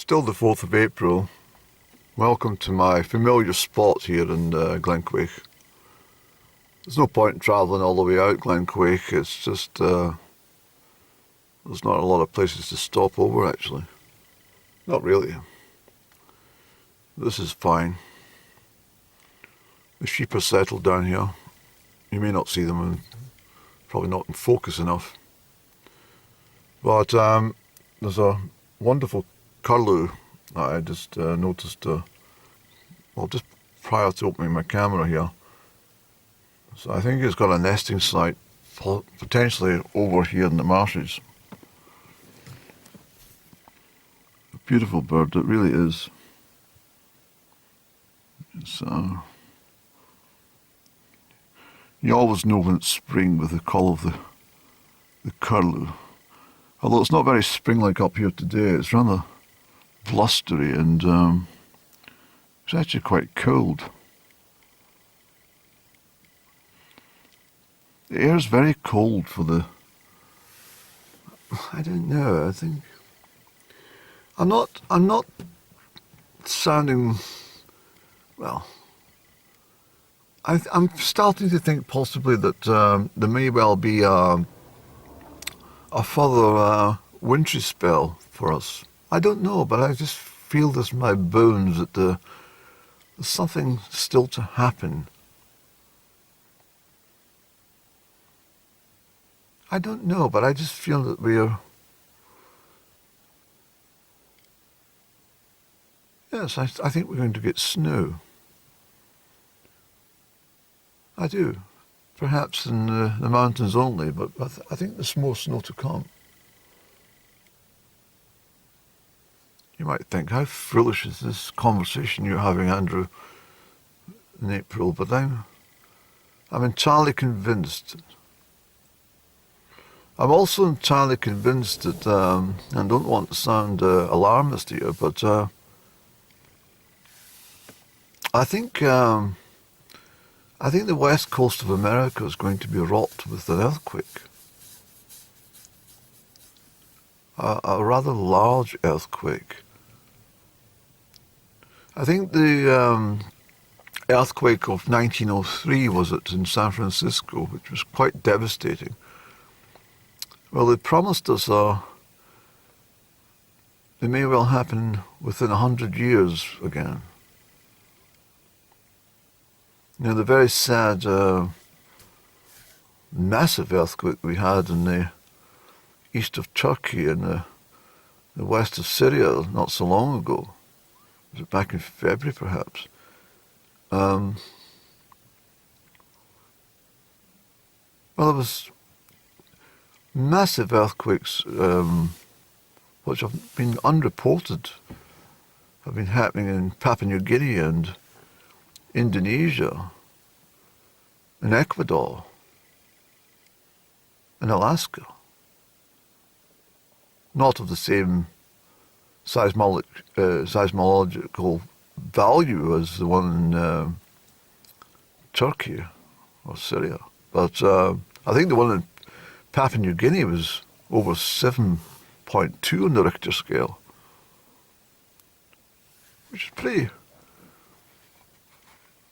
Still the 4th of April. Welcome to my familiar spot here in Glenquaich. There's no point in travelling all the way out Glenquaich. It's just, there's not a lot of places to stop over actually. Not really. This is fine. The sheep are settled down here. You may not see them, and probably not in focus enough. But there's a wonderful curlew that I just noticed, well, just prior to opening my camera here. So I think it's got a nesting site potentially over here in the marshes. A beautiful bird, it really is. It's, you always know when it's spring with the call of the curlew. Although it's not very spring-like up here today, it's rather blustery and it's actually quite cold. The air's very cold for the... I don't know, I think... I'm not sounding... Well... I'm starting to think possibly that there may well be a further wintry spell for us. I don't know, but I just feel this in my bones that there's something still to happen. I don't know, but I just feel that we're... Yes, I think we're going to get snow. I do. Perhaps in the mountains only, but I think there's more snow to come. You might think, how foolish is this conversation you're having, Andrew, in April? But I'm entirely convinced. I'm also entirely convinced that, and I don't want to sound alarmist here, but I think the west coast of America is going to be rocked with an earthquake. A rather large earthquake. I think the earthquake of 1903, was it, in San Francisco, which was quite devastating. Well, they promised us it may well happen within 100 years again. You know, the very sad, massive earthquake we had in the east of Turkey and the west of Syria not so long ago. Was it back in February, perhaps? Well, there was massive earthquakes which have been unreported, have been happening in Papua New Guinea and Indonesia, in Ecuador, in Alaska. Not of the same seismological value as the one in Turkey or Syria. But I think the one in Papua New Guinea was over 7.2 on the Richter scale, which is pretty...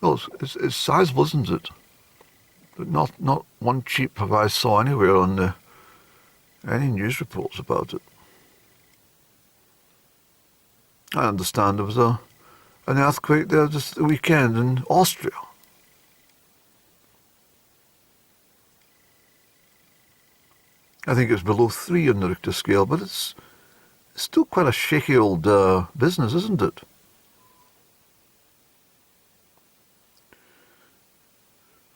Well, it's sizable, isn't it? But not one cheap have I saw anywhere on any news reports about it. I understand there was an earthquake there just the weekend in Austria. I think it's below 3 on the Richter scale, but it's still quite a shaky old business, isn't it?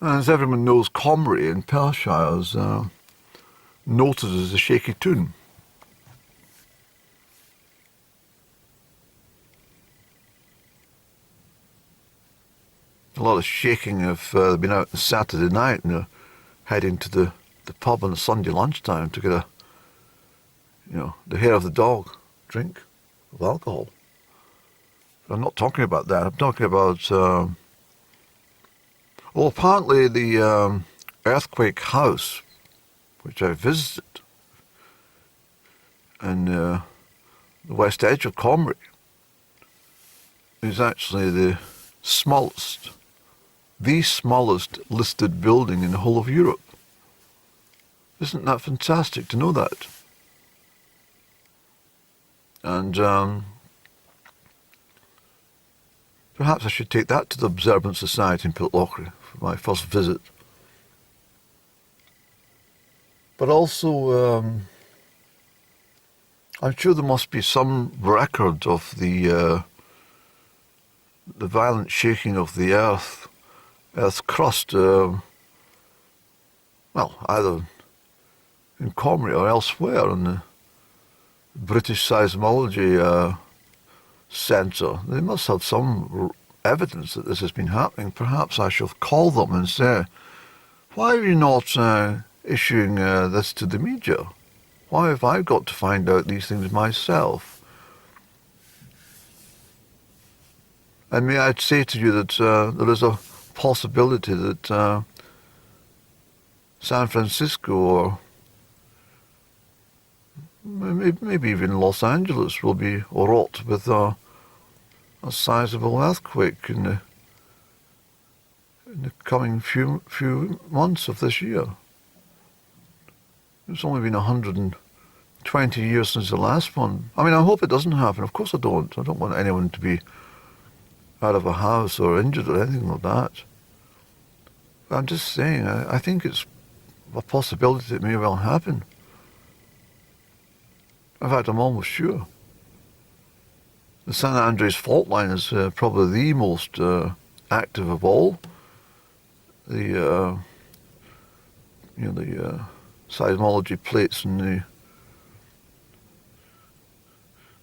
As everyone knows, Comrie in Perthshire is noted as a shaky toon. A lot of shaking if they've been out on Saturday night and they're heading to the pub on a Sunday lunchtime to get the hair of the dog drink of alcohol. But I'm not talking about that. I'm talking about... Well, apparently the earthquake house, which I visited in the west edge of Comrie, is actually the smallest listed building in the whole of Europe. Isn't that fantastic to know that? And perhaps I should take that to the Observant Society in Perthshire for my first visit. But also, I'm sure there must be some record of the violent shaking of the Earth's crust, well, either in Comrie or elsewhere in the British Seismology Centre. They must have some evidence that this has been happening. Perhaps I shall call them and say, why are you not issuing this to the media? Why have I got to find out these things myself? And may I say to you that there is a possibility that San Francisco or maybe even Los Angeles will be wrought with a sizable earthquake in the coming few months of this year. It's only been 120 years since the last one. I mean, I hope it doesn't happen. Of course I don't. I don't want anyone to be out of a house or injured or anything like that. But I'm just saying, I think it's a possibility that it may well happen. In fact, I'm almost sure. The San Andreas Faultline is probably the most active of all the seismology plates in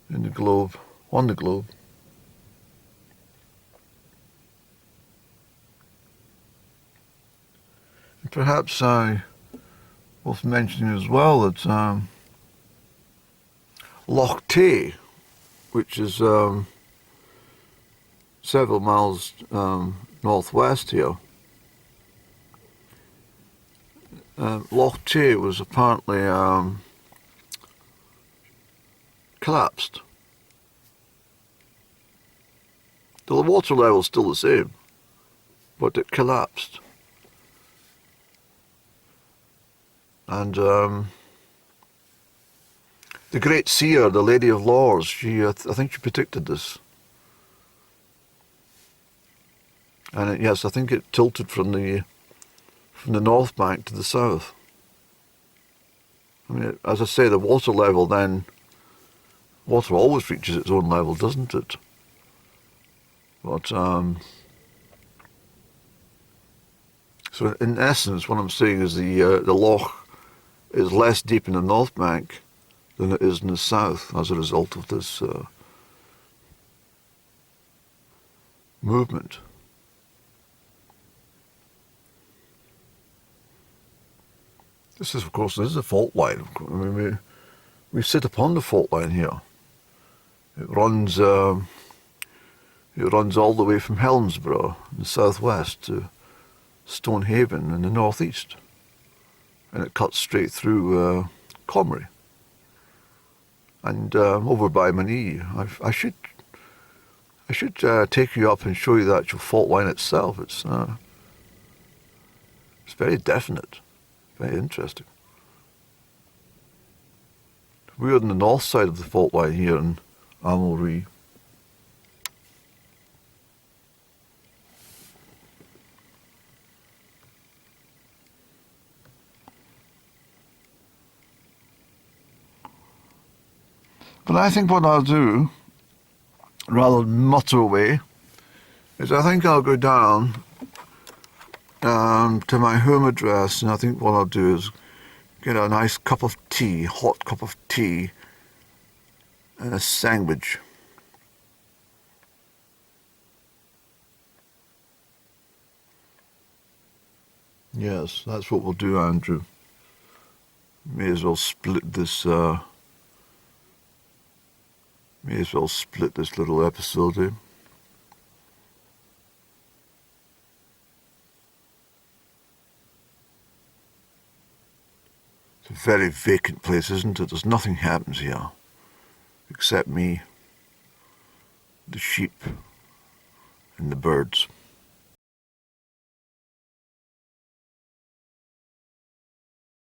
the globe, on the globe. And perhaps I worth mentioning as well that Loch Tay, which is several miles northwest here, Loch Tay was apparently collapsed. The water level is still the same, but it collapsed. And the great seer, the Lady of Lords, I think she predicted this. And yes, I think it tilted from the north bank to the south. I mean, as I say, the water level then, water always reaches its own level, doesn't it? But, so in essence, what I'm saying is the loch is less deep in the north bank than it is in the south as a result of this movement. This is, of course, a fault line. I mean, we sit upon the fault line here. It runs all the way from Helensburgh in the southwest to Stonehaven in the northeast, and it cuts straight through Comrie and over by Manee. I should take you up and show you the actual fault line itself. It's very definite. Very interesting. We're on the north side of the fault line here in Amalree. But I think what I'll do, rather than mutter away, is I think I'll go down to my home address, and I think what I'll do is get a nice cup of tea, hot cup of tea, and a sandwich. Yes, that's what we'll do, Andrew. May as well split this. May as well split this little episode, eh? It's a very vacant place, isn't it? There's nothing happens here. except me, the sheep, and the birds.